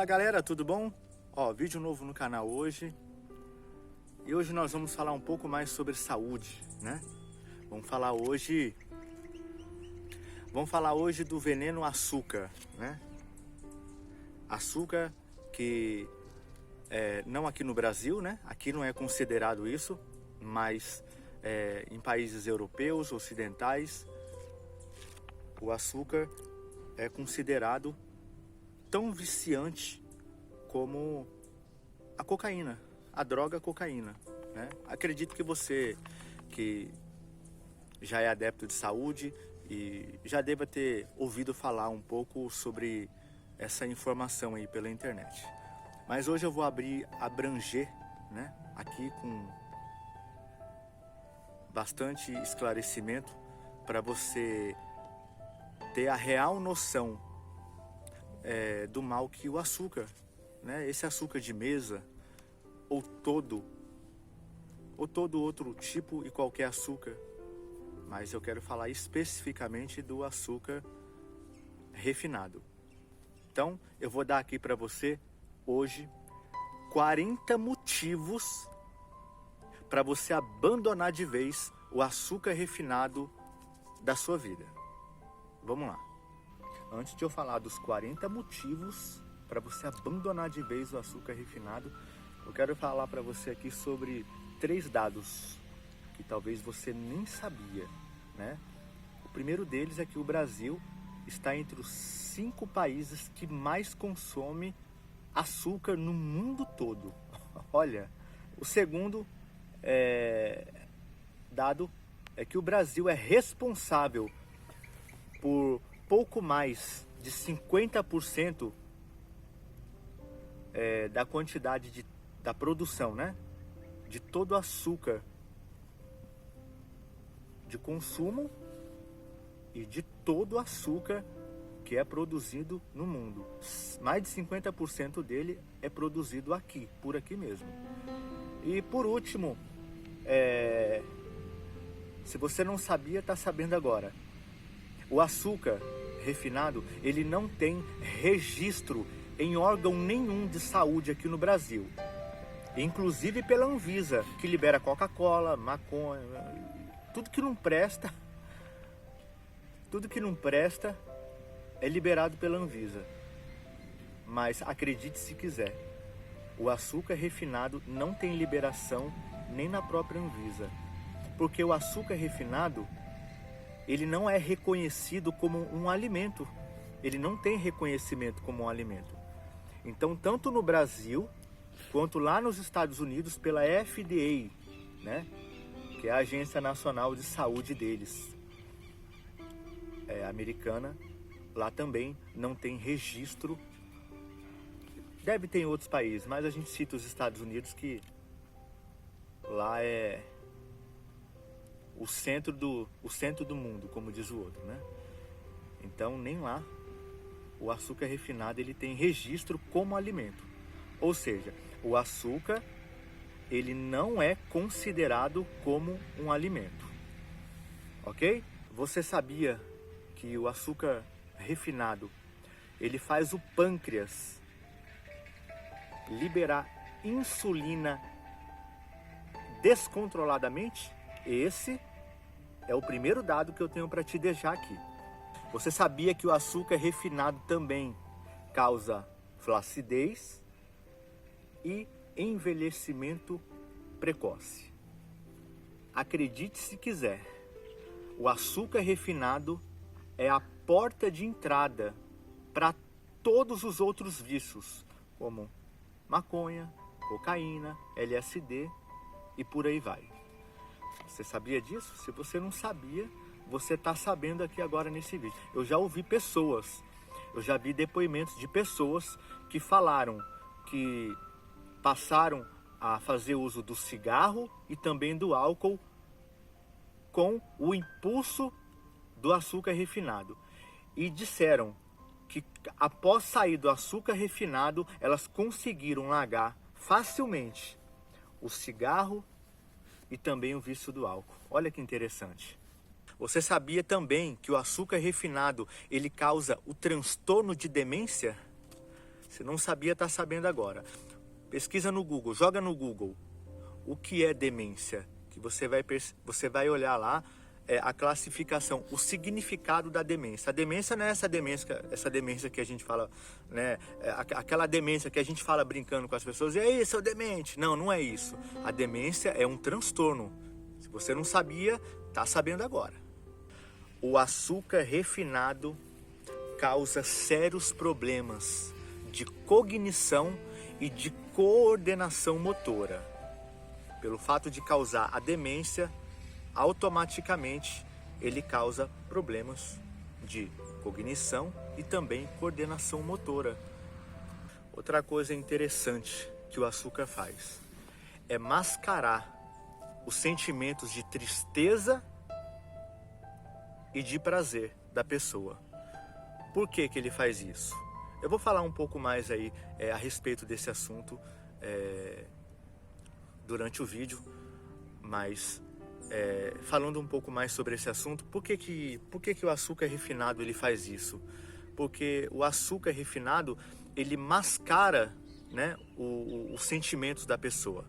galera, tudo bom? Vídeo novo no canal hoje. E hoje nós vamos falar um pouco mais sobre saúde, né? Vamos falar hoje do veneno açúcar, né? Açúcar que não aqui no Brasil, né? Aqui não é considerado isso, mas em países europeus, ocidentais, o açúcar é considerado tão viciante como a cocaína, a droga cocaína, né? Acredito que você que já é adepto de saúde e já deva ter ouvido falar um pouco sobre essa informação aí pela internet. Mas hoje eu vou abranger, né, aqui com bastante esclarecimento para você ter a real noção do mal que o açúcar, né, esse açúcar de mesa ou todo outro tipo e qualquer açúcar, mas eu quero falar especificamente do açúcar refinado. Então eu vou dar aqui para você hoje 40 motivos para você abandonar de vez o açúcar refinado da sua vida. Vamos lá. Antes de eu falar dos 40 motivos para você abandonar de vez o açúcar refinado, eu quero falar para você aqui sobre 3 dados que talvez você nem sabia, né? O primeiro deles é que o Brasil está entre os 5 países que mais consomem açúcar no mundo todo. Olha, o segundo dado é que o Brasil é responsável por pouco mais de 50% da quantidade da produção, né, de todo o açúcar de consumo e de todo o açúcar que é produzido no mundo. Mais de 50% dele é produzido aqui, por aqui mesmo. E por último, se você não sabia, está sabendo agora. O açúcar refinado, ele não tem registro em órgão nenhum de saúde aqui no Brasil. Inclusive pela Anvisa, que libera Coca-Cola, maconha, tudo que não presta é liberado pela Anvisa. Mas acredite se quiser, o açúcar refinado não tem liberação nem na própria Anvisa. Porque o açúcar refinado, ele não é reconhecido como um alimento. Ele não tem reconhecimento como um alimento. Então, tanto no Brasil, quanto lá nos Estados Unidos, pela FDA, né, que é a Agência Nacional de Saúde deles, americana, lá também não tem registro. Deve ter em outros países, mas a gente cita os Estados Unidos, que lá é o centro do mundo, como diz o outro, né? Então nem lá o açúcar refinado ele tem registro como alimento. Ou seja, o açúcar ele não é considerado como um alimento. Ok? Você sabia que o açúcar refinado ele faz o pâncreas liberar insulina descontroladamente? Esse é o primeiro dado que eu tenho para te deixar aqui. Você sabia que o açúcar refinado também causa flacidez e envelhecimento precoce? Acredite se quiser, o açúcar refinado é a porta de entrada para todos os outros vícios, como maconha, cocaína, LSD e por aí vai. Você sabia disso? Se você não sabia, você está sabendo aqui agora nesse vídeo. Eu já vi depoimentos de pessoas que falaram que passaram a fazer uso do cigarro e também do álcool com o impulso do açúcar refinado. E disseram que após sair do açúcar refinado, elas conseguiram largar facilmente o cigarro e também o vício do álcool. Olha que interessante. Você sabia também que o açúcar refinado ele causa o transtorno de demência? Se não sabia, está sabendo agora. Pesquisa no Google, joga no Google o que é demência, que você vai olhar lá a classificação, o significado da demência. A demência não é essa demência que a gente fala, né? Aquela demência que a gente fala brincando com as pessoas, e aí, seu demente? Não, não é isso. A demência é um transtorno. Se você não sabia, está sabendo agora. O açúcar refinado causa sérios problemas de cognição e de coordenação motora. Pelo fato de causar a demência, automaticamente ele causa problemas de cognição e também coordenação motora. Outra coisa interessante que o açúcar faz é mascarar os sentimentos de tristeza e de prazer da pessoa. Por que que ele faz isso? Eu vou falar um pouco mais aí a respeito desse assunto durante o vídeo, mas falando um pouco mais sobre esse assunto, por que o açúcar refinado ele faz isso? Porque o açúcar refinado ele mascara, né, os sentimentos da pessoa.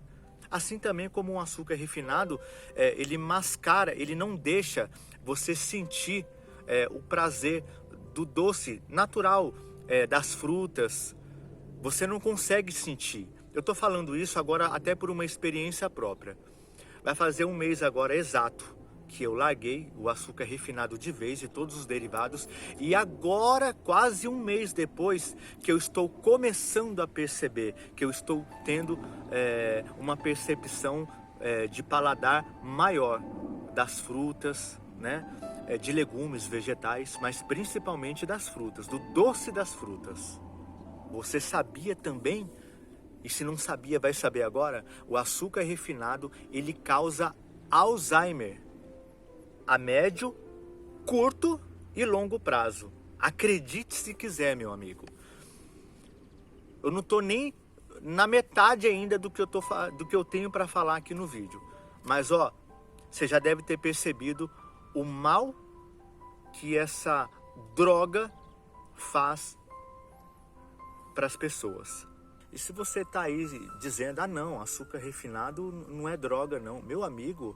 Assim também como um açúcar refinado, ele mascara, ele não deixa você sentir o prazer do doce natural das frutas. Você não consegue sentir. Eu estou falando isso agora até por uma experiência própria. Vai fazer um mês agora exato que eu larguei o açúcar refinado de vez e todos os derivados, e agora, quase um mês depois, que eu estou começando a perceber, que eu estou tendo uma percepção de paladar maior das frutas, né? De legumes, vegetais, mas principalmente das frutas, do doce das frutas. Você sabia também? E se não sabia, vai saber agora, o açúcar refinado, ele causa Alzheimer a médio, curto e longo prazo. Acredite se quiser, meu amigo. Eu não estou nem na metade ainda do que eu tenho para falar aqui no vídeo. Mas, ó, você já deve ter percebido o mal que essa droga faz para as pessoas. E se você está aí dizendo, não, açúcar refinado não é droga não. Meu amigo,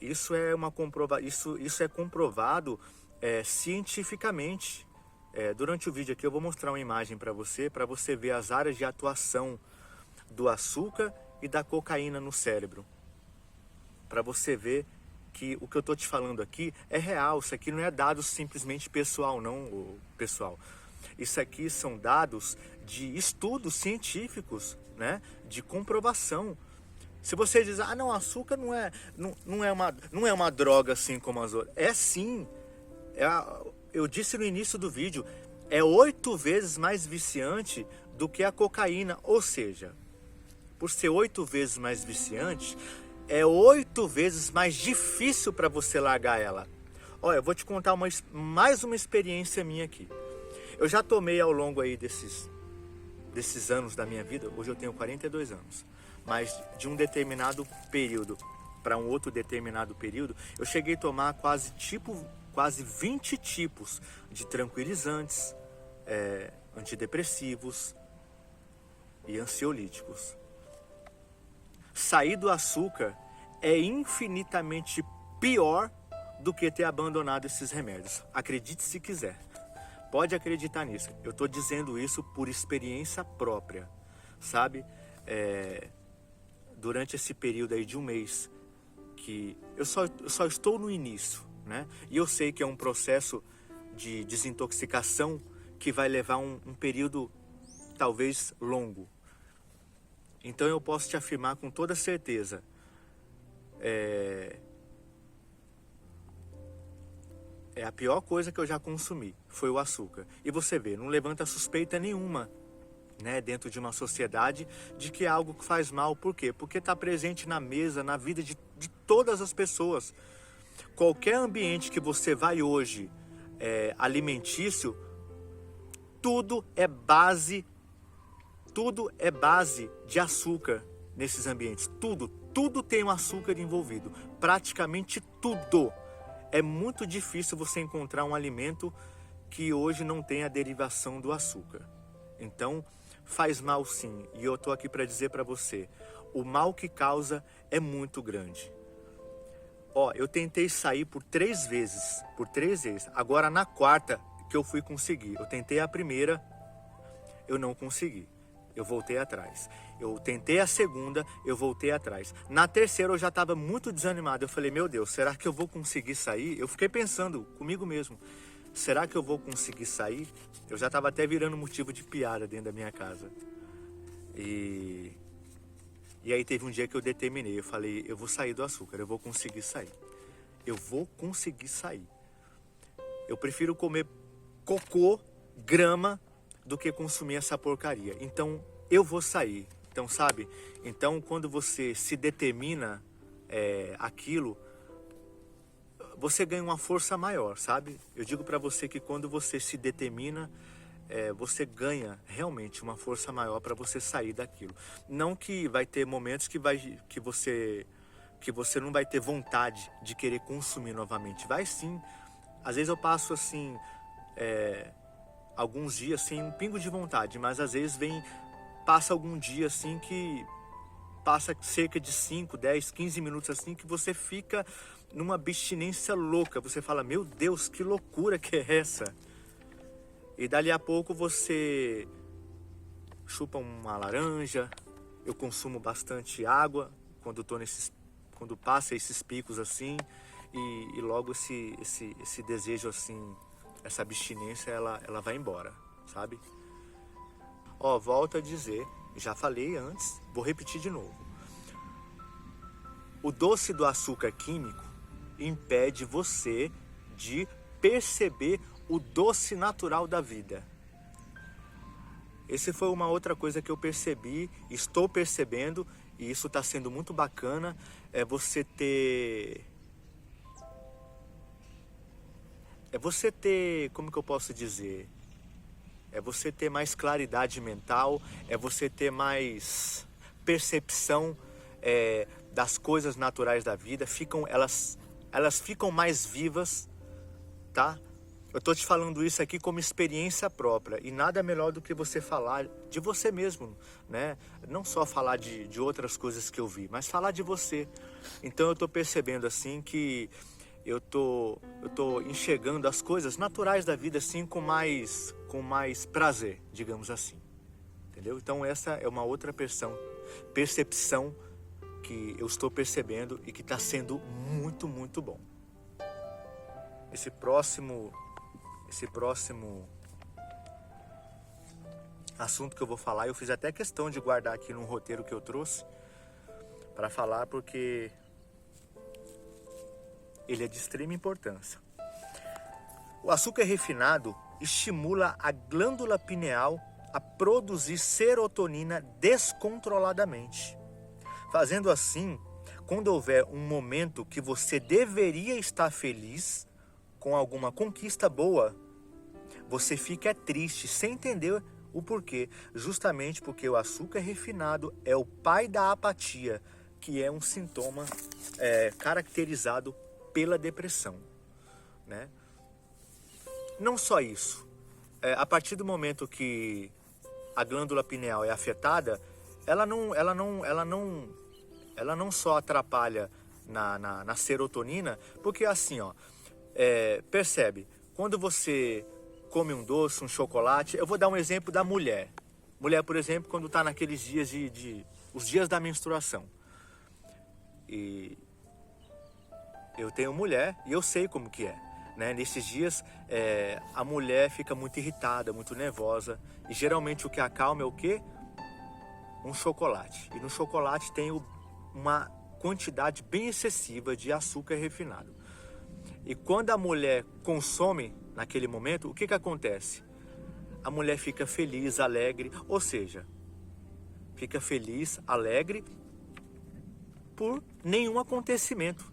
isso é comprovado cientificamente. Durante o vídeo aqui eu vou mostrar uma imagem para você ver as áreas de atuação do açúcar e da cocaína no cérebro. Para você ver que o que eu estou te falando aqui é real. Isso aqui não é dado simplesmente pessoal, não, pessoal. Isso aqui são dados de estudos científicos, né? De comprovação. Se você diz, não, açúcar não é uma droga assim como as outras. É sim. Eu disse no início do vídeo, é 8 vezes mais viciante do que a cocaína. Ou seja, por ser 8 vezes mais viciante, é 8 vezes mais difícil para você largar ela. Olha, eu vou te contar mais uma experiência minha aqui. Eu já tomei ao longo aí desses anos da minha vida, hoje eu tenho 42 anos, mas de um determinado período para um outro determinado período, eu cheguei a tomar quase 20 tipos de tranquilizantes, antidepressivos e ansiolíticos. Sair do açúcar é infinitamente pior do que ter abandonado esses remédios. Acredite se quiser. Pode acreditar nisso. Eu estou dizendo isso por experiência própria, sabe? Durante esse período aí de um mês, que eu só estou no início, né? E eu sei que é um processo de desintoxicação que vai levar um período talvez longo. Então eu posso te afirmar com toda certeza, a pior coisa que eu já consumi foi o açúcar. E você vê, não levanta suspeita nenhuma, né, dentro de uma sociedade de que é algo que faz mal. Por quê? Porque está presente na mesa, na vida de todas as pessoas. Qualquer ambiente que você vai hoje, alimentício, tudo é base de açúcar nesses ambientes. Tudo tem um açúcar envolvido. Praticamente tudo. É muito difícil você encontrar um alimento que hoje não tenha a derivação do açúcar. Então, faz mal sim. E eu tô aqui para dizer para você, o mal que causa é muito grande. Ó, eu tentei sair por 3 vezes. Agora na quarta que eu fui conseguir. Eu tentei a primeira, eu não consegui. Eu voltei atrás. Eu tentei a segunda, eu voltei atrás. Na terceira eu já estava muito desanimado. Eu falei, meu Deus, será que eu vou conseguir sair? Eu fiquei pensando comigo mesmo, será que eu vou conseguir sair? Eu já estava até virando motivo de piada dentro da minha casa. E aí teve um dia que eu determinei, eu falei, eu vou sair do açúcar, eu vou conseguir sair. Eu vou conseguir sair. Eu prefiro comer cocô, grama, do que consumir essa porcaria. Então, eu vou sair. Então, sabe? Então, quando você se determina aquilo, você ganha uma força maior, sabe? Eu digo pra você que quando você se determina, você ganha realmente uma força maior para você sair daquilo. Não que vai ter momentos que você não vai ter vontade de querer consumir novamente. Vai sim. Às vezes eu passo assim, alguns dias sem um pingo de vontade, mas às vezes passa algum dia assim que passa cerca de 5, 10, 15 minutos assim que você fica numa abstinência louca. Você fala, meu Deus, que loucura que é essa? E dali a pouco você chupa uma laranja. Eu consumo bastante água quando passa esses picos assim, e logo esse desejo assim, essa abstinência, ela vai embora, sabe? Ó, volto a dizer, já falei antes, vou repetir de novo. O doce do açúcar químico impede você de perceber o doce natural da vida. Essa foi uma outra coisa que eu percebi, estou percebendo, e isso está sendo muito bacana, você ter, como que eu posso dizer? É você ter mais claridade mental, é você ter mais percepção das coisas naturais da vida, elas ficam mais vivas, tá? Eu tô te falando isso aqui como experiência própria, e nada melhor do que você falar de você mesmo, né? Não só falar de outras coisas que eu vi, mas falar de você. Então eu tô percebendo assim que eu tô enxergando as coisas naturais da vida assim com mais prazer, digamos assim. Entendeu? Então essa é uma outra percepção que eu estou percebendo e que está sendo muito, muito bom. Esse próximo assunto que eu vou falar, eu fiz até questão de guardar aqui num roteiro que eu trouxe para falar, porque ele é de extrema importância. O açúcar refinado estimula a glândula pineal a produzir serotonina descontroladamente. Fazendo assim, quando houver um momento que você deveria estar feliz com alguma conquista boa, você fica triste sem entender o porquê. Justamente porque o açúcar refinado é o pai da apatia, que é um sintoma caracterizado pela depressão, né? Não só isso. A partir do momento que a glândula pineal é afetada, ela não só atrapalha na serotonina, porque assim, ó, percebe, quando você come um doce, um chocolate, eu vou dar um exemplo da mulher. Mulher, por exemplo, quando está naqueles dias os dias da menstruação. E eu tenho mulher e eu sei como que é, né? Nesses dias a mulher fica muito irritada, muito nervosa, e geralmente o que acalma é o quê? Um chocolate. E no chocolate tem uma quantidade bem excessiva de açúcar refinado. E quando a mulher consome naquele momento, o que acontece? A mulher fica feliz, alegre, ou seja, fica feliz, alegre por nenhum acontecimento.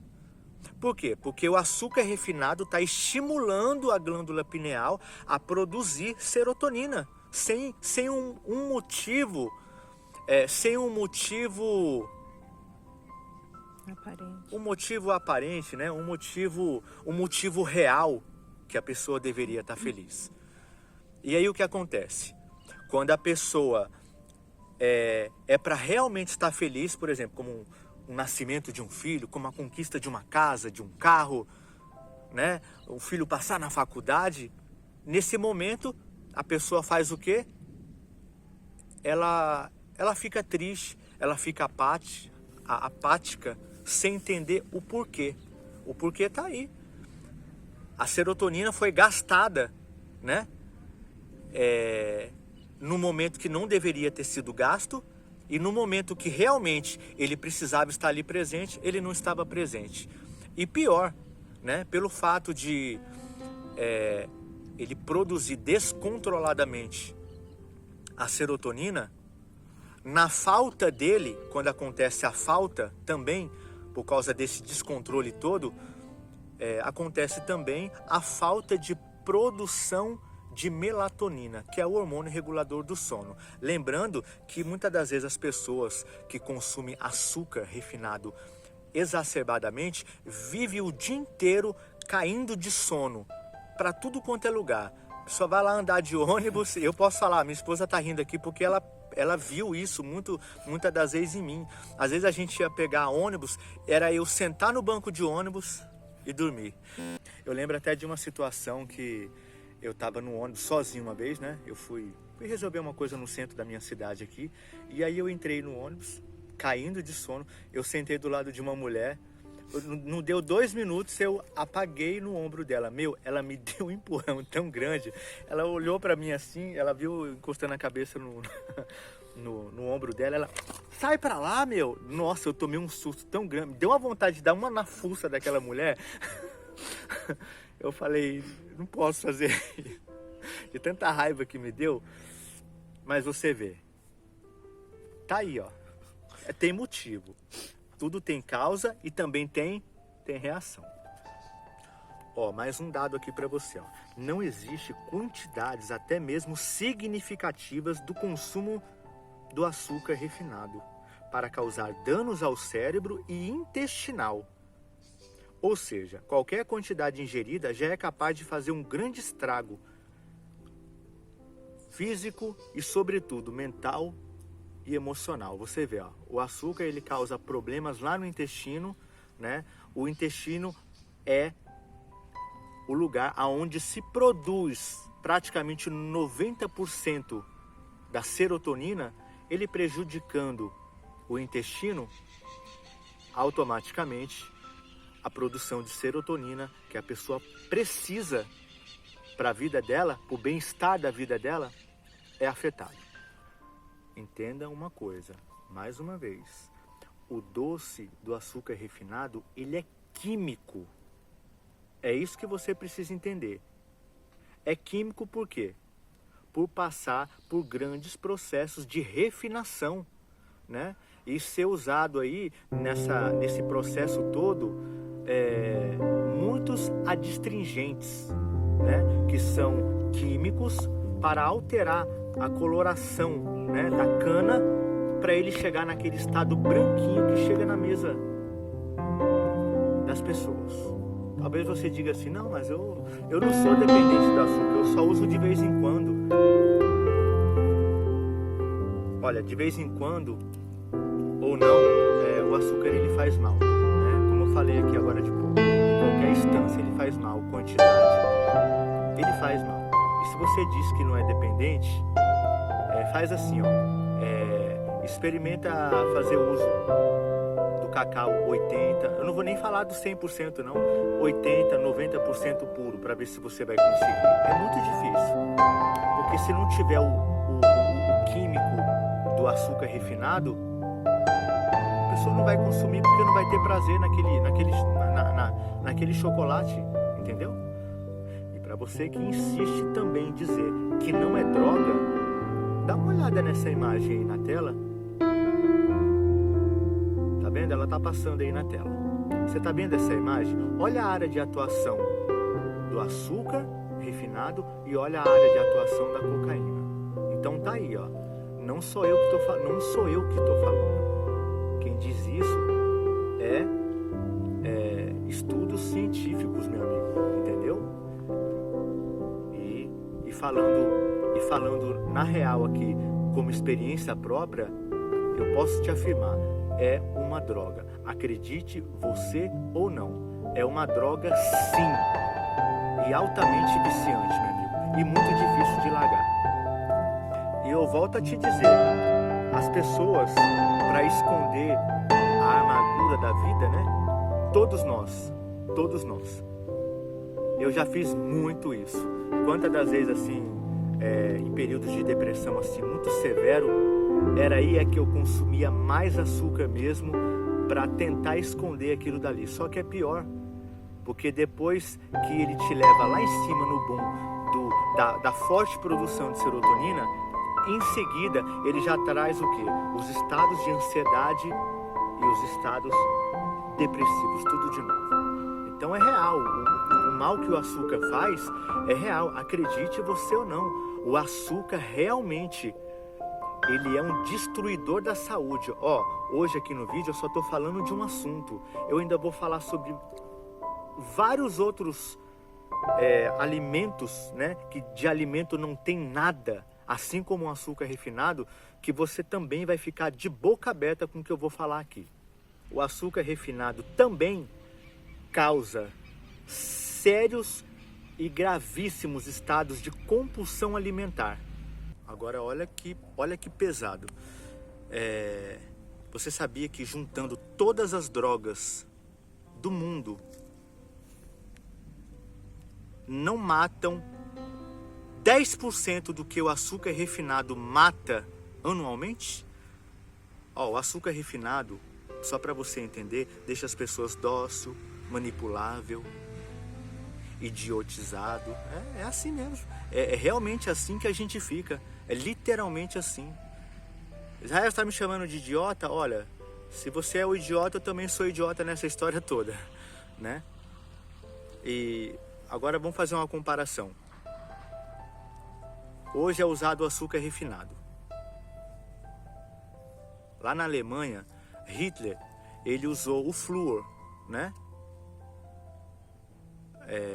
Por quê? Porque o açúcar refinado está estimulando a glândula pineal a produzir serotonina, sem um motivo, aparente. Um motivo aparente, né? Um motivo real que a pessoa deveria estar feliz. E aí o que acontece? Quando a pessoa é para realmente estar feliz, por exemplo, como um nascimento de um filho, como a conquista de uma casa, de um carro, né? O filho passar na faculdade, nesse momento a pessoa faz o quê? Ela fica triste, ela fica apática, sem entender o porquê. O porquê está aí. A serotonina foi gastada, né? No momento que não deveria ter sido gasto, e no momento que realmente ele precisava estar ali presente, ele não estava presente. E pior, né? Pelo fato de ele produzir descontroladamente a serotonina, na falta dele, quando acontece a falta também, por causa desse descontrole todo, acontece também a falta de produção de melatonina, que é o hormônio regulador do sono. Lembrando que muitas das vezes as pessoas que consumem açúcar refinado exacerbadamente vivem o dia inteiro caindo de sono para tudo quanto é lugar. Só vai lá andar de ônibus. Eu posso falar, minha esposa tá rindo aqui porque ela viu isso muitas das vezes em mim. Às vezes a gente ia pegar ônibus, era eu sentar no banco de ônibus e dormir. Eu lembro até de uma situação que eu estava no ônibus sozinho uma vez, né? Eu fui resolver uma coisa no centro da minha cidade aqui, e aí eu entrei no ônibus, caindo de sono. Eu sentei do lado de uma mulher. Não deu 2 minutos, eu apaguei no ombro dela. Ela me deu um empurrão tão grande. Ela olhou pra mim assim, ela viu encostando a cabeça no ombro dela. Ela, sai pra lá, meu. Nossa, eu tomei um susto tão grande. Deu uma vontade de dar uma na fuça daquela mulher. Eu falei, não posso fazer isso. De tanta raiva que me deu. Mas você vê. Tá aí, ó. Tem motivo. Tudo tem causa e também tem reação. Ó, mais um dado aqui para você. Ó. Não existe quantidades até mesmo significativas do consumo do açúcar refinado para causar danos ao cérebro e intestinal. Ou seja, qualquer quantidade ingerida já é capaz de fazer um grande estrago físico e, sobretudo, mental e emocional. Você vê, ó, o açúcar ele causa problemas lá no intestino, né? O intestino é o lugar aonde se produz praticamente 90% da serotonina. Ele prejudicando o intestino, automaticamente a produção de serotonina que a pessoa precisa para a vida dela, para o bem-estar da vida dela, é afetada. Entenda uma coisa, mais uma vez, o doce do açúcar refinado, ele é químico. É isso que você precisa entender. É químico por quê? Por passar por grandes processos de refinação, né? E ser usado aí nesse processo todo, muitos adstringentes, né? Que são químicos para alterar a coloração, né, da cana, para ele chegar naquele estado branquinho que chega na mesa das pessoas. Talvez você diga assim, não, mas eu não sou dependente do açúcar, eu só uso de vez em quando. Olha, de vez em quando ou não, o açúcar ele faz mal, né? Como eu falei aqui agora de pouco, em qualquer instância ele faz mal, quantidade, ele faz mal. E se você diz que não é dependente, faz assim, ó, experimenta fazer uso do cacau 80%, eu não vou nem falar do 100% não, 80%, 90% puro, para ver se você vai conseguir. É muito difícil, porque se não tiver o químico do açúcar refinado, a pessoa não vai consumir porque não vai ter prazer naquele chocolate, entendeu? E para você que insiste também em dizer que não é droga, dá uma olhada nessa imagem aí na tela. Tá vendo? Ela tá passando aí na tela. Você tá vendo essa imagem? Olha a área de atuação do açúcar refinado e olha a área de atuação da cocaína. Então tá aí, ó. Não sou eu que tô falando. Quem diz isso é estudos científicos, meu amigo, entendeu? E e falando na real aqui, como experiência própria, eu posso te afirmar, é uma droga. Acredite você ou não, é uma droga sim, e altamente viciante, meu amigo, e muito difícil de largar. E eu volto a te dizer, as pessoas, para esconder a amargura da vida, né? Todos nós. Eu já fiz muito isso. Quantas das vezes, assim, em períodos de depressão, assim, muito severo, era aí que eu consumia mais açúcar mesmo para tentar esconder aquilo dali. Só que é pior, porque depois que ele te leva lá em cima no boom da forte produção de serotonina, em seguida ele já traz o quê? Os estados de ansiedade e os estados depressivos, tudo de novo. Então é real, o mal que o açúcar faz é real, acredite você ou não. O açúcar realmente, ele é um destruidor da saúde. Hoje aqui no vídeo eu só estou falando de um assunto, eu ainda vou falar sobre vários outros alimentos, né, que de alimento não tem nada, assim como o açúcar refinado, que você também vai ficar de boca aberta com o que eu vou falar aqui. O açúcar refinado também causa sérios e gravíssimos estados de compulsão alimentar. Agora olha que pesado. Você sabia que juntando todas as drogas do mundo não matam 10% do que o açúcar refinado mata anualmente? O açúcar refinado, só para você entender, deixa as pessoas dócil, manipulável, idiotizado. É assim mesmo. É realmente assim que a gente fica. É literalmente assim. Israel está me chamando de idiota? Olha, se você é o idiota, eu também sou idiota nessa história toda, né? E agora vamos fazer uma comparação. Hoje é usado o açúcar refinado. Lá na Alemanha, Hitler, ele usou o flúor, né?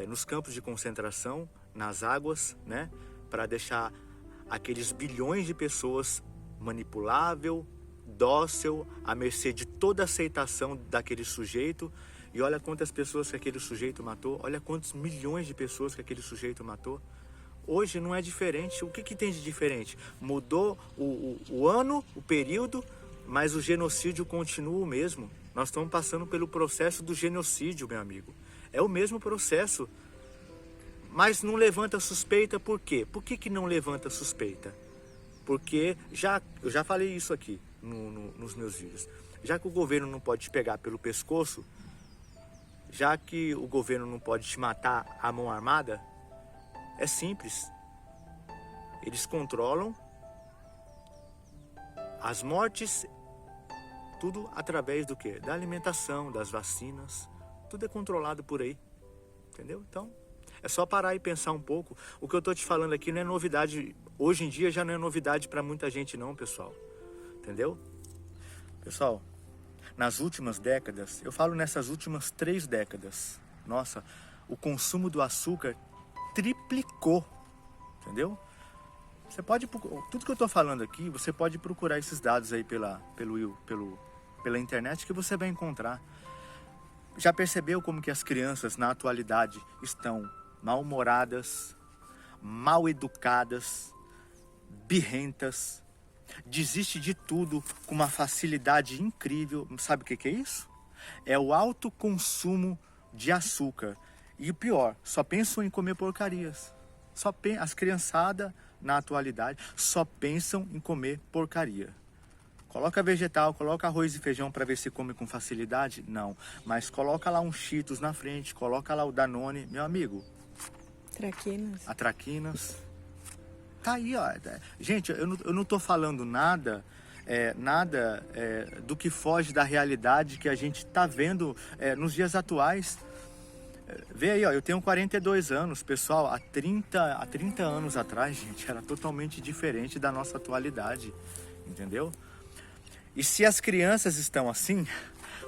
Nos campos de concentração, nas águas, né? Para deixar aqueles bilhões de pessoas manipulável, dócil, à mercê de toda a aceitação daquele sujeito. E olha quantas pessoas que aquele sujeito matou, olha quantos milhões de pessoas que aquele sujeito matou. Hoje não é diferente. O que tem de diferente? Mudou o ano, o período, mas o genocídio continua o mesmo. Nós estamos passando pelo processo do genocídio, meu amigo. É o mesmo processo. Mas não levanta suspeita, por quê? Por que não levanta suspeita? Porque eu já falei isso aqui nos meus vídeos. Já que o governo não pode te pegar pelo pescoço, já que o governo não pode te matar à mão armada, é simples. Eles controlam as mortes, tudo através do quê? Da alimentação, das vacinas. Tudo é controlado por aí. Entendeu? Então, é só parar e pensar um pouco. O que eu estou te falando aqui não é novidade. Hoje em dia já não é novidade para muita gente não, pessoal. Entendeu? Pessoal, nas últimas décadas, eu falo nessas últimas 3 décadas, nossa, o consumo do açúcar triplicou. Entendeu? Você pode, tudo que eu estou falando aqui, você pode procurar esses dados aí pela internet que você vai encontrar. Já percebeu como que as crianças na atualidade estão mal-humoradas, mal educadas, birrentas, desiste de tudo com uma facilidade incrível? Sabe o que é isso? É o alto consumo de açúcar. E o pior, só pensam em comer porcarias. As criançadas na atualidade só pensam em comer porcaria. Coloca vegetal, coloca arroz e feijão para ver se come com facilidade? Não. Mas coloca lá um Cheetos na frente, coloca lá o Danone, meu amigo. Traquinas. A Traquinas. Tá aí, ó. Gente, eu não tô falando nada do que foge da realidade que a gente tá vendo nos dias atuais. Vê aí, ó, eu tenho 42 anos, pessoal, há 30 anos atrás, gente, era totalmente diferente da nossa atualidade, entendeu? E se as crianças estão assim,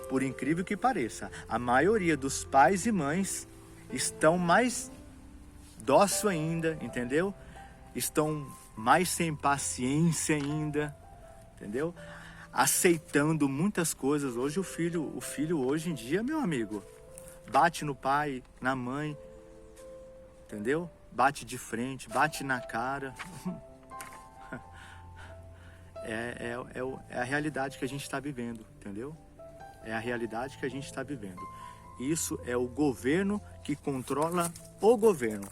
por incrível que pareça, a maioria dos pais e mães estão mais dócil ainda, entendeu? Estão mais sem paciência ainda, entendeu? Aceitando muitas coisas. Hoje o filho hoje em dia, meu amigo, bate no pai, na mãe, entendeu? Bate de frente, bate na cara. É a realidade que a gente está vivendo, entendeu? É a realidade que a gente está vivendo. Isso é o governo que controla o governo.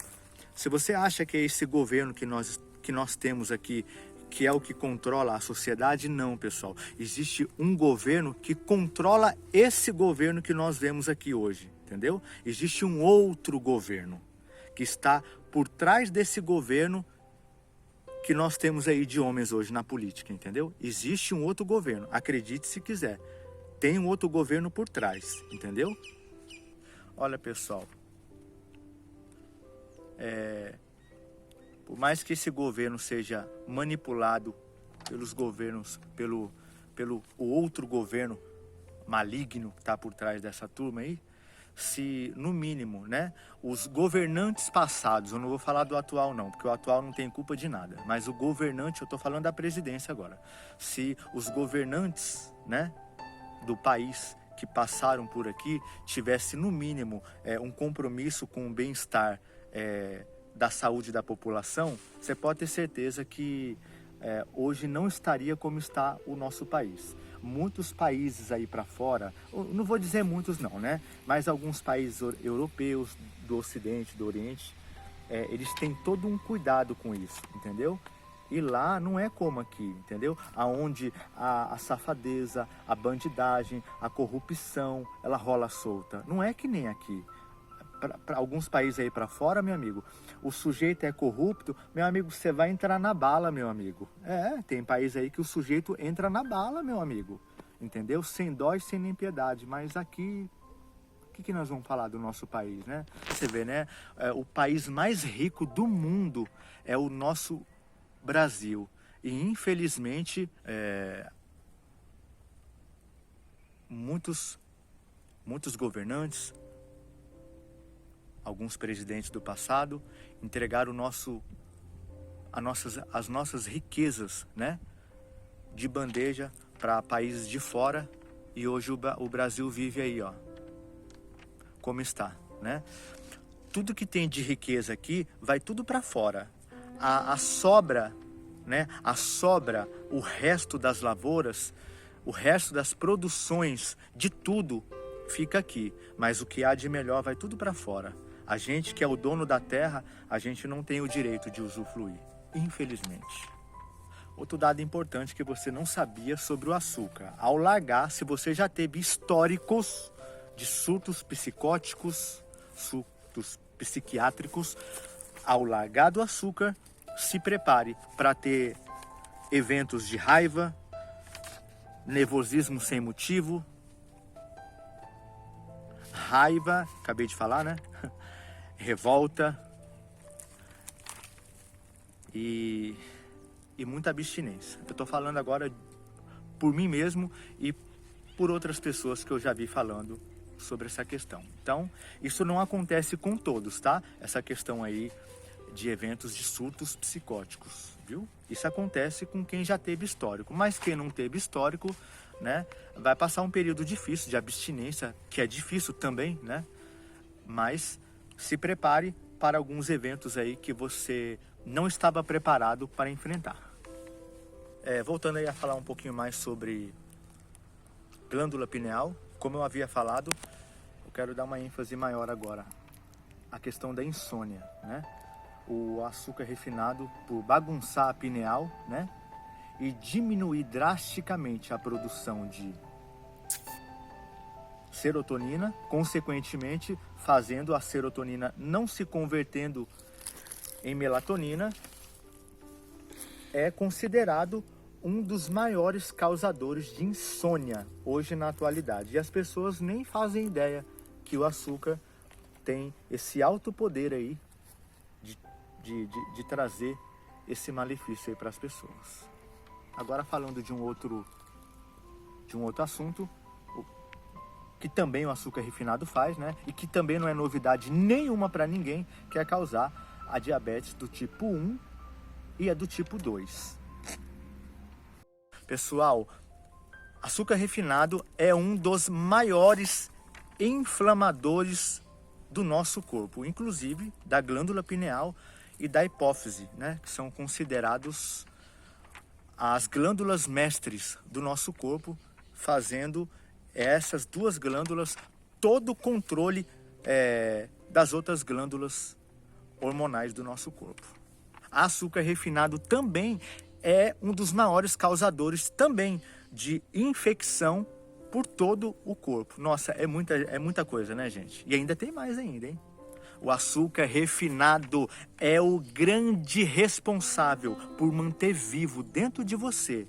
Se você acha que é esse governo que nós temos aqui, que é o que controla a sociedade, não, pessoal. Existe um governo que controla esse governo que nós vemos aqui hoje, entendeu? Existe um outro governo que está por trás desse governo que nós temos aí de homens hoje na política, entendeu? Existe um outro governo, acredite se quiser. Tem um outro governo por trás, entendeu? Olha, pessoal, por mais que esse governo seja manipulado pelos governos, pelo o outro governo maligno que está por trás dessa turma aí, se no mínimo, né, os governantes passados, eu não vou falar do atual não, porque o atual não tem culpa de nada, mas o governante, eu estou falando da presidência agora, se os governantes, né, do país que passaram por aqui tivesse no mínimo um compromisso com o bem-estar da saúde da população, você pode ter certeza que hoje não estaria como está o nosso país. Muitos países aí para fora, não vou dizer muitos não, né? Mas alguns países europeus, do Ocidente, do Oriente, eles têm todo um cuidado com isso, entendeu? E lá não é como aqui, entendeu? Aonde a safadeza, a bandidagem, a corrupção, ela rola solta. Não é que nem aqui. Para alguns países aí para fora, meu amigo, o sujeito é corrupto, meu amigo, você vai entrar na bala, meu amigo. Tem país aí que o sujeito entra na bala, meu amigo, entendeu? Sem dó e sem nem piedade, mas aqui, o que nós vamos falar do nosso país, né? Você vê, né? O país mais rico do mundo é o nosso Brasil. E infelizmente, muitos governantes, alguns presidentes do passado entregaram as nossas riquezas, né, de bandeja para países de fora, e hoje o Brasil vive aí, ó, como está, né? Tudo que tem de riqueza aqui vai tudo para fora. A sobra, né? O resto das lavouras, o resto das produções de tudo fica aqui, mas o que há de melhor vai tudo para fora. A gente que é o dono da terra, a gente não tem o direito de usufruir, infelizmente. Outro dado importante que você não sabia sobre o açúcar. Ao largar, se você já teve históricos de surtos psicóticos, surtos psiquiátricos, ao largar do açúcar, se prepare para ter eventos de raiva, nervosismo sem motivo, raiva, acabei de falar, né? Revolta e muita abstinência. Eu estou falando agora por mim mesmo e por outras pessoas que eu já vi falando sobre essa questão. Então, isso não acontece com todos, tá? Essa questão aí de eventos de surtos psicóticos, viu? Isso acontece com quem já teve histórico, mas quem não teve histórico, né, vai passar um período difícil de abstinência, que é difícil também, né? Mas se prepare para alguns eventos aí que você não estava preparado para enfrentar. Voltando aí a falar um pouquinho mais sobre glândula pineal, como eu havia falado, eu quero dar uma ênfase maior agora. A questão da insônia, né? O açúcar refinado, por bagunçar a pineal, né? E diminuir drasticamente a produção de serotonina, consequentemente fazendo a serotonina não se convertendo em melatonina, é considerado um dos maiores causadores de insônia hoje na atualidade. E as pessoas nem fazem ideia que o açúcar tem esse alto poder aí de trazer esse malefício aí para as pessoas. Agora falando de um outro assunto, que também o açúcar refinado faz, né? E que também não é novidade nenhuma para ninguém, que é causar a diabetes do tipo 1 e a do tipo 2. Pessoal, açúcar refinado é um dos maiores inflamadores do nosso corpo, inclusive da glândula pineal e da hipófise, né? Que são considerados as glândulas mestres do nosso corpo, fazendo essas duas glândulas todo o controle das outras glândulas hormonais do nosso corpo. Açúcar refinado também é um dos maiores causadores também de infecção por todo o corpo. Nossa, é muita coisa, né, gente? E ainda tem mais ainda, hein? O açúcar refinado é o grande responsável por manter vivo dentro de você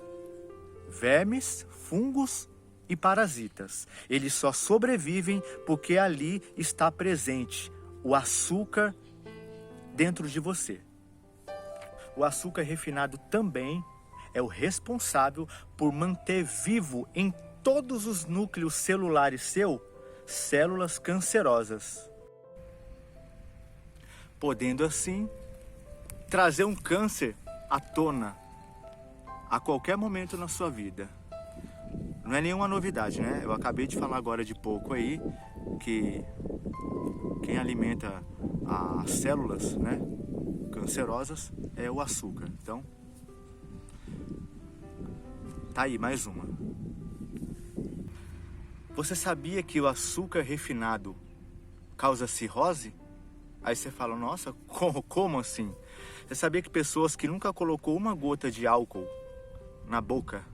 vermes, fungos e parasitas. Eles só sobrevivem porque ali está presente o açúcar dentro de você. O açúcar refinado também é o responsável por manter vivo em todos os núcleos celulares seu células cancerosas, podendo assim trazer um câncer à tona a qualquer momento na sua vida. Não é nenhuma novidade, né? Eu acabei de falar agora de pouco aí que quem alimenta as células, né, cancerosas é o açúcar. Então, tá aí mais uma. Você sabia que o açúcar refinado causa cirrose? Aí você fala, nossa, como assim? Você sabia que pessoas que nunca colocou uma gota de álcool na boca,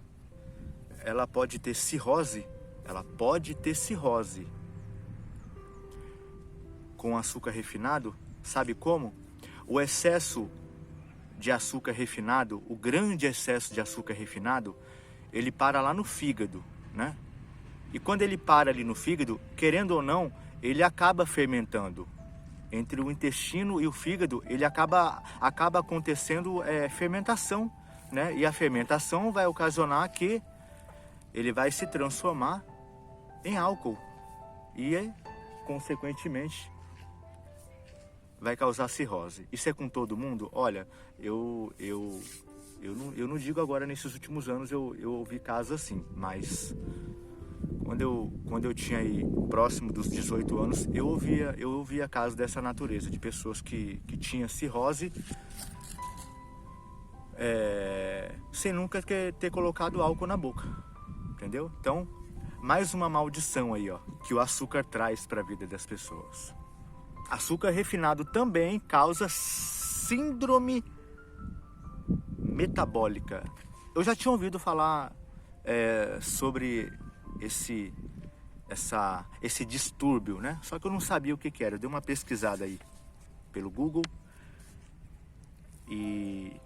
ela pode ter cirrose? Ela pode ter cirrose com açúcar refinado? Sabe como? O excesso de açúcar refinado, o grande excesso de açúcar refinado, ele para lá no fígado, né? E quando ele para ali no fígado, querendo ou não, ele acaba fermentando. Entre o intestino e o fígado, ele acaba acontecendo fermentação, né? E a fermentação vai ocasionar que ele vai se transformar em álcool. E, consequentemente, vai causar cirrose. Isso é com todo mundo? Olha, eu não digo agora, nesses últimos anos eu ouvi casos assim, mas quando eu tinha aí próximo dos 18 anos, eu ouvia casos dessa natureza, de pessoas que tinham cirrose sem nunca ter colocado álcool na boca, entendeu? Então, mais uma maldição aí, ó, que o açúcar traz para a vida das pessoas. Açúcar refinado também causa síndrome metabólica. Eu já tinha ouvido falar sobre esse distúrbio, né? Só que eu não sabia o que era. Eu dei uma pesquisada aí pelo Google e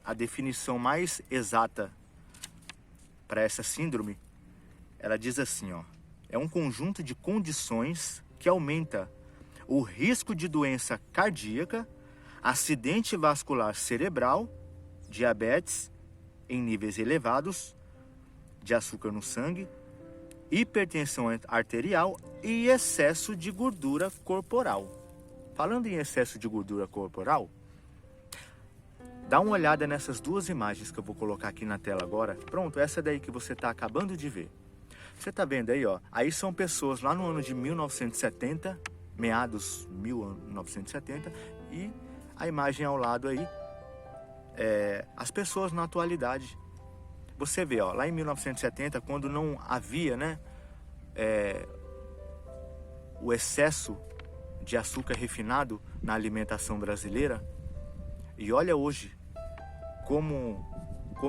a definição mais exata para essa síndrome, ela diz assim, ó: é um conjunto de condições que aumenta o risco de doença cardíaca, acidente vascular cerebral, diabetes em níveis elevados de açúcar no sangue, hipertensão arterial e excesso de gordura corporal. Falando em excesso de gordura corporal, dá uma olhada nessas duas imagens que eu vou colocar aqui na tela agora. Pronto, essa daí que você está acabando de ver. Você está vendo aí, ó? Aí são pessoas lá no ano de 1970, meados 1970, e a imagem ao lado aí, as pessoas na atualidade. Você vê, ó, lá em 1970, quando não havia, né, o excesso de açúcar refinado na alimentação brasileira, e olha hoje como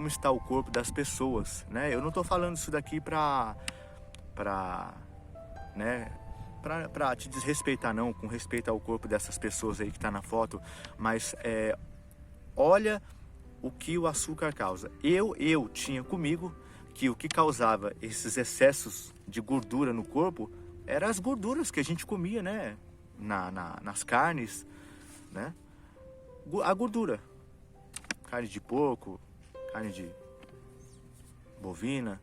está o corpo das pessoas, né? Eu não estou falando isso daqui para te desrespeitar, não, com respeito ao corpo dessas pessoas aí que está na foto, mas olha o que o açúcar causa. Eu tinha comigo que o que causava esses excessos de gordura no corpo eram as gorduras que a gente comia, né? Nas carnes, né? A gordura. Carne de porco, carne de bovina.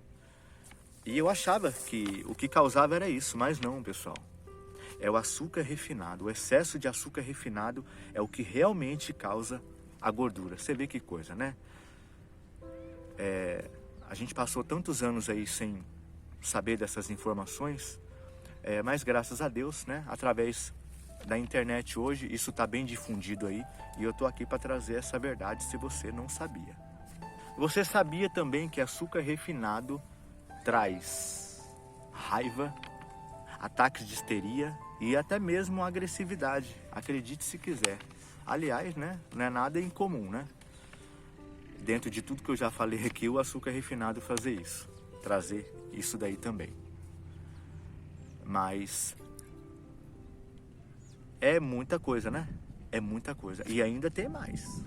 E eu achava que o que causava era isso, mas não, pessoal. É o açúcar refinado. O excesso de açúcar refinado é o que realmente causa a gordura. Você vê que coisa, né? A gente passou tantos anos aí sem saber dessas informações, mas graças a Deus, né? Através da internet hoje, isso está bem difundido aí, e eu estou aqui para trazer essa verdade se você não sabia. Você sabia também que açúcar refinado traz raiva, ataques de histeria e até mesmo agressividade, acredite se quiser. Aliás, né, não é nada incomum, né? Dentro de tudo que eu já falei aqui, o açúcar refinado fazer isso, trazer isso daí também. Mas é muita coisa, né? É muita coisa. E ainda tem mais.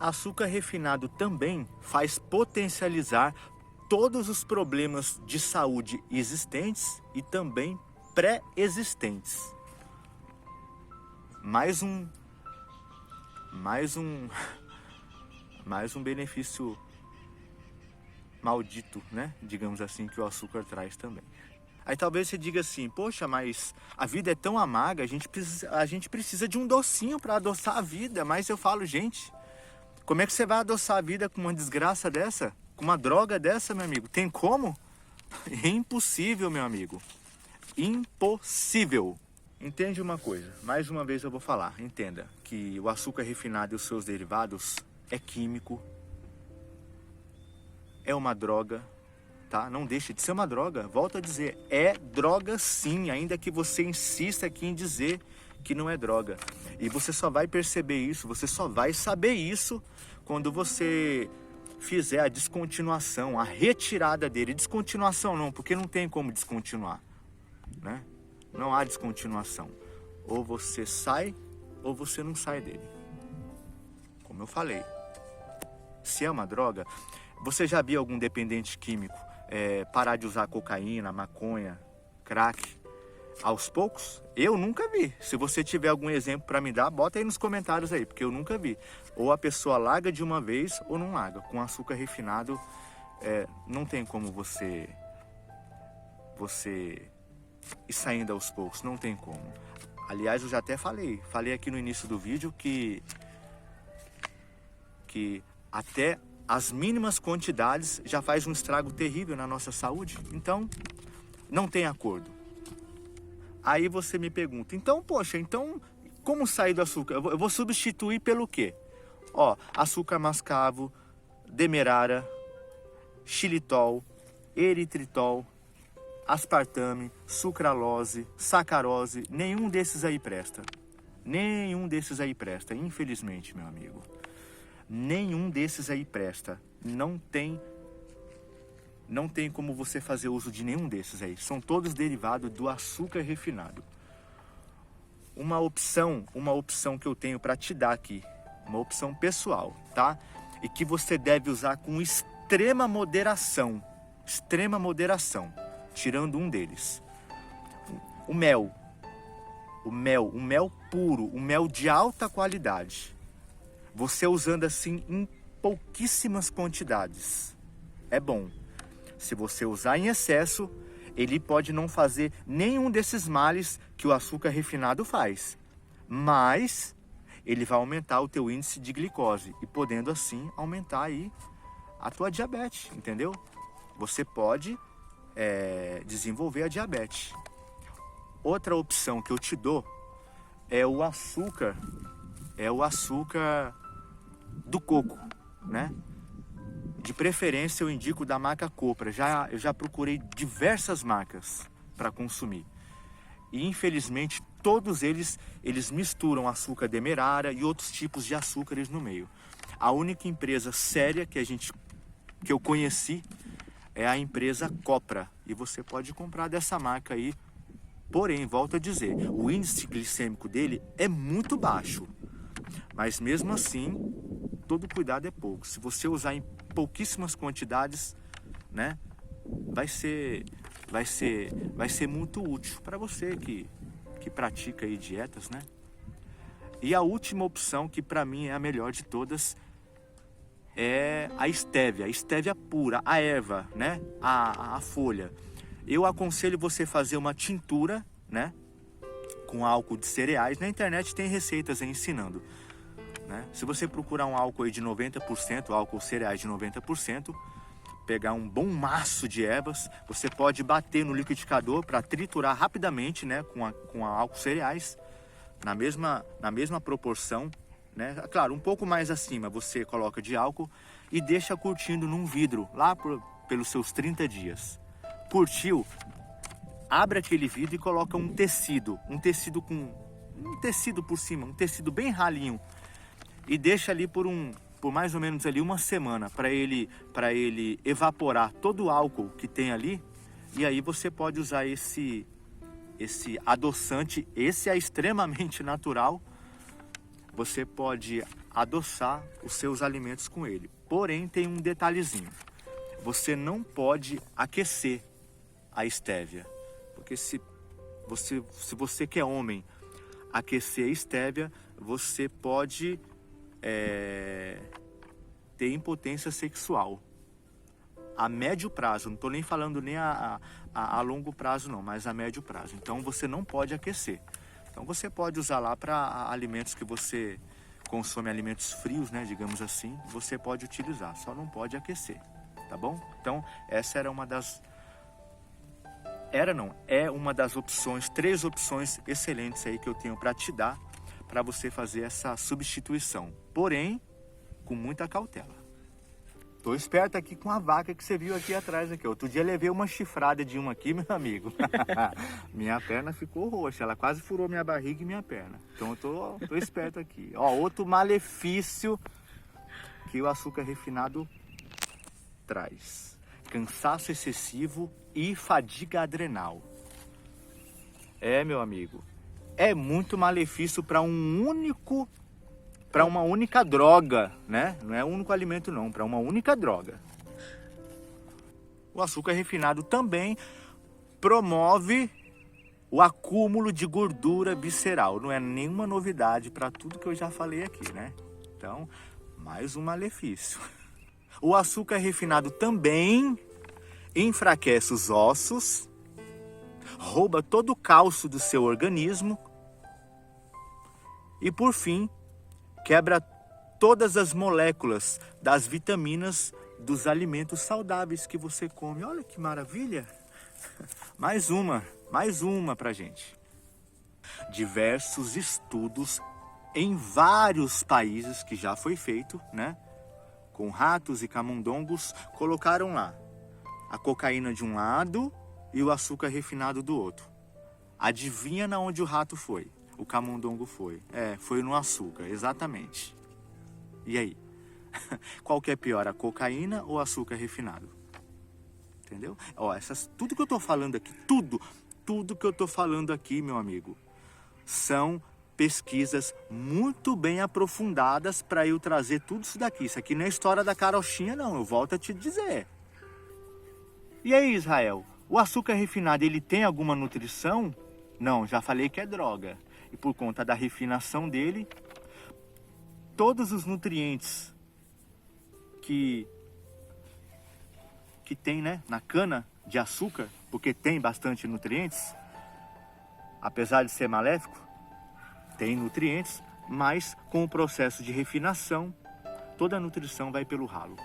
Açúcar refinado também faz potencializar todos os problemas de saúde existentes e também pré-existentes. Mais um benefício maldito, né? Digamos assim, que o açúcar traz também. Aí talvez você diga assim, poxa, mas a vida é tão amarga, a gente precisa de um docinho para adoçar a vida. Mas eu falo, gente, como é que você vai adoçar a vida com uma desgraça dessa? Com uma droga dessa, meu amigo? Tem como? É impossível, meu amigo. Impossível. Entende uma coisa, mais uma vez eu vou falar, entenda que o açúcar refinado e os seus derivados é químico, é uma droga, tá? Não deixa de ser uma droga, volto a dizer, é droga sim, ainda que você insista aqui em dizer que não é droga. E você só vai perceber isso, você só vai saber isso quando você fizer a descontinuação, a retirada dele. Descontinuação não, porque não tem como descontinuar, né? Não há descontinuação. Ou você sai, ou você não sai dele. Como eu falei, se é uma droga, você já viu algum dependente químico parar de usar cocaína, maconha, crack aos poucos? Eu nunca vi. Se você tiver algum exemplo para me dar, bota aí nos comentários aí, porque eu nunca vi. Ou a pessoa larga de uma vez ou não larga. Com açúcar refinado, não tem como você ir saindo aos poucos, não tem como. Aliás, eu já até falei aqui no início do vídeo que até as mínimas quantidades já faz um estrago terrível na nossa saúde. Então, não tem acordo. Aí você me pergunta, então, poxa, então como sair do açúcar? Eu vou substituir pelo quê? Ó, açúcar mascavo, demerara, xilitol, eritritol, aspartame, sucralose, sacarose, nenhum desses aí presta. Nenhum desses aí presta, infelizmente, meu amigo. Nenhum desses aí presta. Não tem como você fazer uso de nenhum desses aí. São todos derivados do açúcar refinado. Uma opção que eu tenho para te dar aqui, uma opção pessoal, tá? E que você deve usar com extrema moderação, tirando um deles. O mel puro, o mel de alta qualidade. Você usando assim em pouquíssimas quantidades, é bom. Se você usar em excesso, ele pode não fazer nenhum desses males que o açúcar refinado faz. Mas ele vai aumentar o teu índice de glicose e podendo assim aumentar aí a tua diabetes, entendeu? Você pode desenvolver a diabetes. Outra opção que eu te dou é o açúcar do coco, né? De preferência eu indico da marca Copra. Eu já procurei diversas marcas para consumir. E infelizmente todos eles misturam açúcar demerara e outros tipos de açúcares no meio. A única empresa séria que eu conheci é a empresa Copra. E você pode comprar dessa marca aí. Porém, volto a dizer, o índice glicêmico dele é muito baixo. Mas mesmo assim, todo cuidado é pouco. Se você usar em pouquíssimas quantidades, né, vai ser muito útil para você que pratica aí dietas, né? E a última opção, que para mim é a melhor de todas, é a estévia pura, a erva, né? A folha. Eu aconselho você fazer uma tintura, né? Com álcool de cereais. Na internet tem receitas aí ensinando. né? Se você procurar um álcool aí de 90%, álcool cereais de 90%, pegar um bom maço de ervas, você pode bater no liquidificador para triturar rapidamente, né, com a álcool cereais, na mesma proporção, né? Claro, um pouco mais acima você coloca de álcool e deixa curtindo num vidro lá pelos seus 30 dias. Curtiu? Abre aquele vidro e coloca um tecido por cima, um tecido bem ralinho, e deixa ali por mais ou menos ali uma semana para ele evaporar todo o álcool que tem ali. E aí você pode usar esse adoçante. Esse é extremamente natural. Você pode adoçar os seus alimentos com ele. Porém, tem um detalhezinho: você não pode aquecer a estévia, porque se você que é homem aquecer a estévia, você pode ter impotência sexual a médio prazo. Não estou nem falando nem a longo prazo não, mas a médio prazo. Então você não pode aquecer. Então você pode usar lá para alimentos que você consome, alimentos frios, né, digamos assim, você pode utilizar, só não pode aquecer, tá bom? Então essa é uma das opções, 3 opções excelentes aí que eu tenho para te dar, para você fazer essa substituição, porém com muita cautela. Tô esperto aqui com a vaca que você viu aqui atrás aqui. Outro dia levei uma chifrada de uma aqui, meu amigo. Minha perna ficou roxa, ela quase furou minha barriga e minha perna. Então eu tô esperto aqui. Ó, outro malefício que o açúcar refinado traz: cansaço excessivo e fadiga adrenal. Meu amigo, é muito malefício para uma única droga, né? Não é um único alimento não, para uma única droga. O açúcar refinado também promove o acúmulo de gordura visceral. Não é nenhuma novidade para tudo que eu já falei aqui, né? Então, mais um malefício. O açúcar refinado também enfraquece os ossos, rouba todo o cálcio do seu organismo e, por fim, quebra todas as moléculas das vitaminas dos alimentos saudáveis que você come. Olha que maravilha! Mais uma pra gente. Diversos estudos em vários países que já foi feito, né? Com ratos e camundongos, colocaram lá a cocaína de um lado e o açúcar refinado do outro. Adivinha na onde o rato foi? O camundongo foi. Foi no açúcar, exatamente. E aí? Qual que é pior, a cocaína ou o açúcar refinado? Entendeu? Ó, tudo que eu tô falando aqui, tudo que eu tô falando aqui, meu amigo, são pesquisas muito bem aprofundadas para eu trazer tudo isso daqui. Isso aqui não é história da carochinha, não. Eu volto a te dizer. E aí, Israel? O açúcar refinado, ele tem alguma nutrição? Não, já falei que é droga. E por conta da refinação dele, todos os nutrientes que tem, né, na cana de açúcar, porque tem bastante nutrientes, apesar de ser maléfico, tem nutrientes, mas com o processo de refinação, toda a nutrição vai pelo ralo.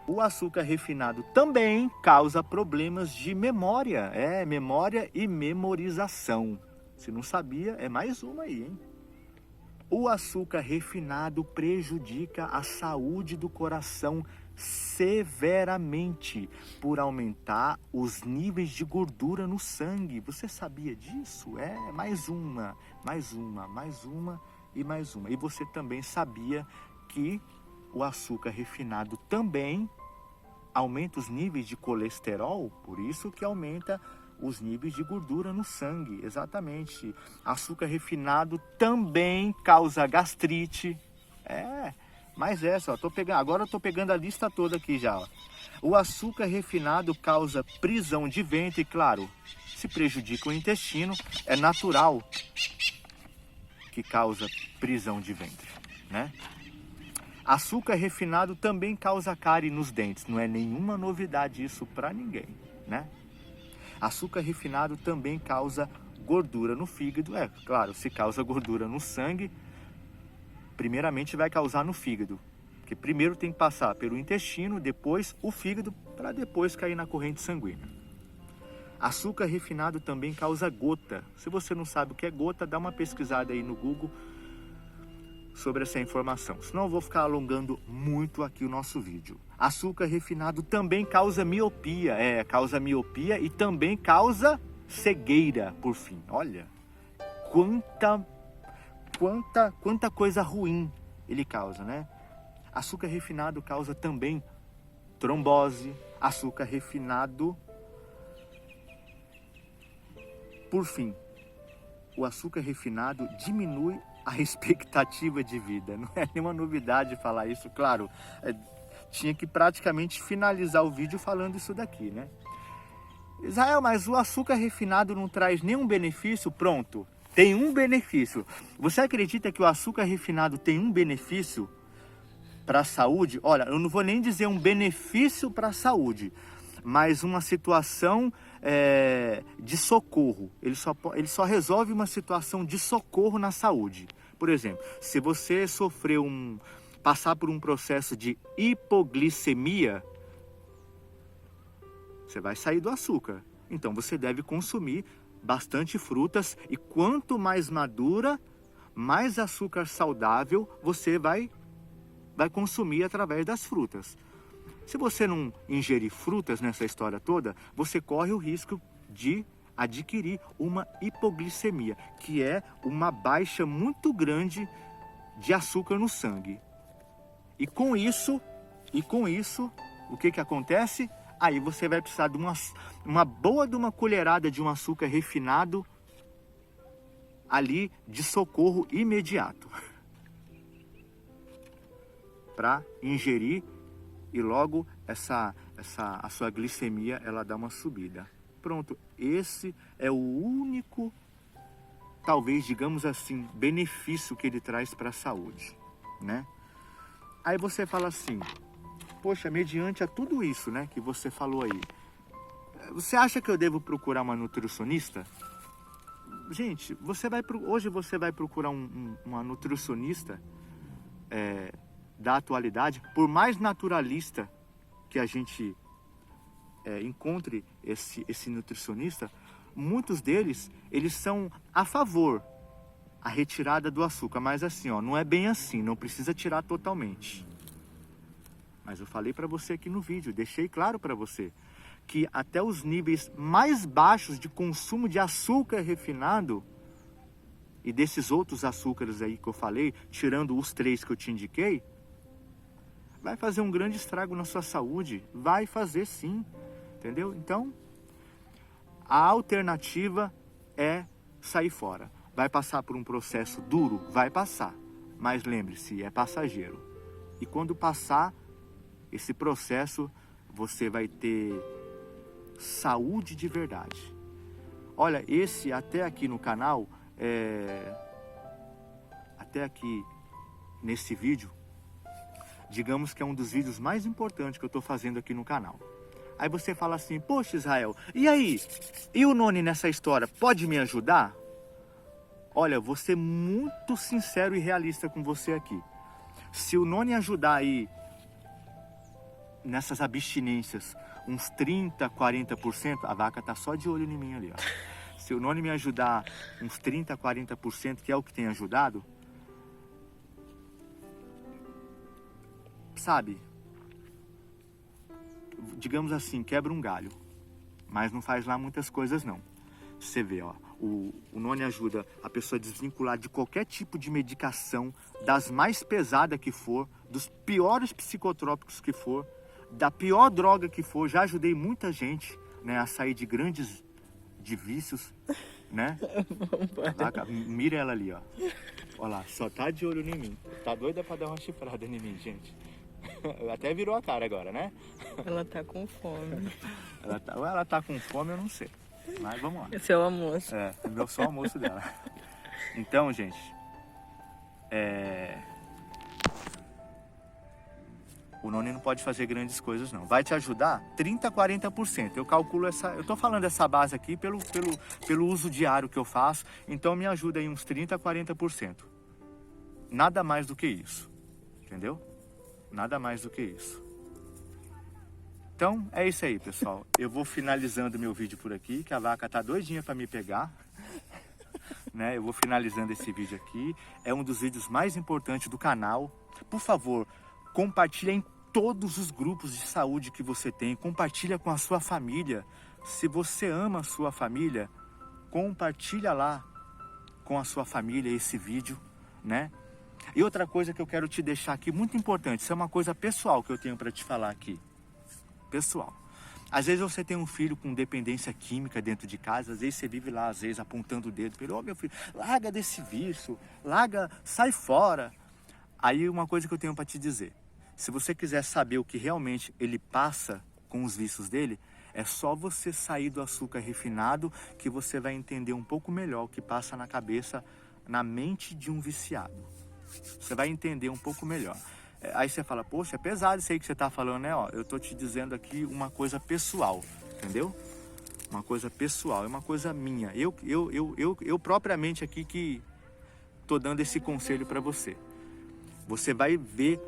O açúcar refinado também causa problemas de memória, memória e memorização. Se não sabia, é mais uma aí, hein? O açúcar refinado prejudica a saúde do coração severamente por aumentar os níveis de gordura no sangue. Você sabia disso? Mais uma. E você também sabia que o açúcar refinado também aumenta os níveis de colesterol, por isso que aumenta os níveis de gordura no sangue, exatamente. Açúcar refinado também causa gastrite. Mas essa, agora eu tô pegando a lista toda aqui já. Ó. O açúcar refinado causa prisão de ventre, claro, se prejudica o intestino, é natural que causa prisão de ventre, né? Açúcar refinado também causa cárie nos dentes, não é nenhuma novidade isso para ninguém, né? Açúcar refinado também causa gordura no fígado, claro, se causa gordura no sangue, primeiramente vai causar no fígado. Porque primeiro tem que passar pelo intestino, depois o fígado, para depois cair na corrente sanguínea. Açúcar refinado também causa gota. Se você não sabe o que é gota, dá uma pesquisada aí no Google sobre essa informação. Senão eu vou ficar alongando muito aqui o nosso vídeo. Açúcar refinado também causa miopia. Causa miopia e também causa cegueira, por fim. Olha, quanta coisa ruim ele causa, né? Açúcar refinado causa também trombose. Açúcar refinado... Por fim, o açúcar refinado diminui a expectativa de vida. Não é nenhuma novidade falar isso, claro. Tinha que praticamente finalizar o vídeo falando isso daqui, né? Israel, mas o açúcar refinado não traz nenhum benefício? Pronto, tem um benefício. Você acredita que o açúcar refinado tem um benefício para a saúde? Olha, eu não vou nem dizer um benefício para a saúde, mas uma situação de socorro. Ele só resolve uma situação de socorro na saúde. Por exemplo, se você passar por um processo de hipoglicemia, você vai sair do açúcar. Então você deve consumir bastante frutas e quanto mais madura, mais açúcar saudável você vai consumir através das frutas. Se você não ingerir frutas nessa história toda, você corre o risco de adquirir uma hipoglicemia, que é uma baixa muito grande de açúcar no sangue. E com isso, o que acontece? Aí você vai precisar de uma colherada de um açúcar refinado ali de socorro imediato para ingerir. E logo a sua glicemia ela dá uma subida. Pronto, esse é o único, talvez digamos assim, benefício que ele traz para a saúde, né? Aí você fala assim, poxa, mediante a tudo isso, né, que você falou aí, você acha que eu devo procurar uma nutricionista? Gente, hoje você vai procurar uma nutricionista da atualidade, por mais naturalista que a gente encontre esse nutricionista, muitos deles, eles são a favor a retirada do açúcar, mas assim, ó, não é bem assim, não precisa tirar totalmente. Mas eu falei para você aqui no vídeo, deixei claro para você, que até os níveis mais baixos de consumo de açúcar refinado e desses outros açúcares aí que eu falei, tirando os 3 que eu te indiquei, vai fazer um grande estrago na sua saúde. Vai fazer sim, entendeu? Então, a alternativa é sair fora. Vai passar por um processo duro? Vai passar. Mas lembre-se, é passageiro. E quando passar esse processo, você vai ter saúde de verdade. Olha, até aqui no canal, até aqui nesse vídeo, digamos que é um dos vídeos mais importantes que eu estou fazendo aqui no canal. Aí você fala assim, poxa Israel, e aí? E o Noni nessa história, pode me ajudar? Olha, vou ser muito sincero e realista com você aqui. Se o Noni ajudar aí, nessas abstinências, uns 30%, 40%, a vaca tá só de olho em mim ali, ó. Se o Noni me ajudar uns 30%, 40%, que é o que tem ajudado, sabe, digamos assim, quebra um galho, mas não faz lá muitas coisas não. Você vê, ó, o Noni ajuda a pessoa a desvincular de qualquer tipo de medicação, das mais pesadas que for, dos piores psicotrópicos que for, da pior droga que for. Já ajudei muita gente, né, a sair de grandes vícios, né? Mira ela ali, ó. Olha lá, só tá de olho em mim. Tá doida pra dar uma chifrada em mim, gente. Até virou a cara agora, né? Ela tá com fome. Ou ela tá com fome, eu não sei. Mas vamos lá. Esse é o almoço. É só o almoço dela. Então, gente, o Noni não pode fazer grandes coisas não. Vai te ajudar 30%, 40%. Eu calculo eu tô falando essa base aqui pelo uso diário que eu faço. Então me ajuda aí uns 30%, 40%. Nada mais do que isso. Entendeu? Nada mais do que isso. Então, é isso aí, pessoal. Eu vou finalizando meu vídeo por aqui, que a vaca tá doidinha para me pegar. Né? Eu vou finalizando esse vídeo aqui. É um dos vídeos mais importantes do canal. Por favor, compartilhe em todos os grupos de saúde que você tem. Compartilha com a sua família. Se você ama a sua família, compartilha lá com a sua família esse vídeo, né? E outra coisa que eu quero te deixar aqui, muito importante, isso é uma coisa pessoal que eu tenho para te falar aqui. Pessoal, às vezes você tem um filho com dependência química dentro de casa, às vezes você vive lá, às vezes apontando o dedo para ele, ô meu filho, larga desse vício, larga, sai fora. Aí uma coisa que eu tenho para te dizer, se você quiser saber o que realmente ele passa com os vícios dele, é só você sair do açúcar refinado que você vai entender um pouco melhor o que passa na cabeça, na mente de um viciado. Você vai entender um pouco melhor. Aí você fala, poxa, é pesado isso aí que você está falando, né? Ó, eu estou te dizendo aqui uma coisa pessoal, entendeu? Uma coisa pessoal, é uma coisa minha. Eu propriamente aqui que estou dando esse conselho para você. Você vai ver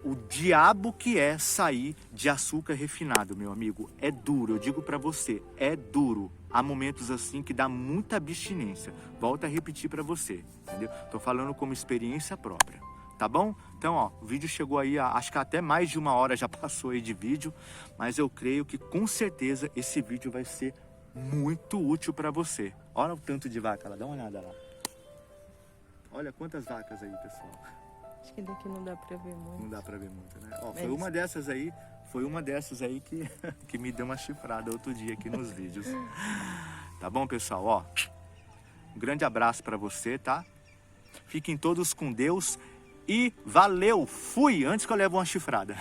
o diabo que é sair de açúcar refinado, meu amigo. É duro, eu digo para você, é duro. Há momentos assim que dá muita abstinência. Volto a repetir para você, entendeu? Tô falando como experiência própria, tá bom? Então, ó, o vídeo chegou aí, acho que até mais de 1 hora já passou aí de vídeo, mas eu creio que com certeza esse vídeo vai ser muito útil para você. Olha o tanto de vaca lá, dá uma olhada lá. Olha quantas vacas aí, pessoal. Acho que daqui não dá pra ver muito. Não dá pra ver muito, né? Ó, foi uma dessas aí que me deu uma chifrada outro dia aqui nos vídeos. Tá bom, pessoal? Ó, um grande abraço pra você, tá? Fiquem todos com Deus e valeu! Fui! Antes que eu leve uma chifrada.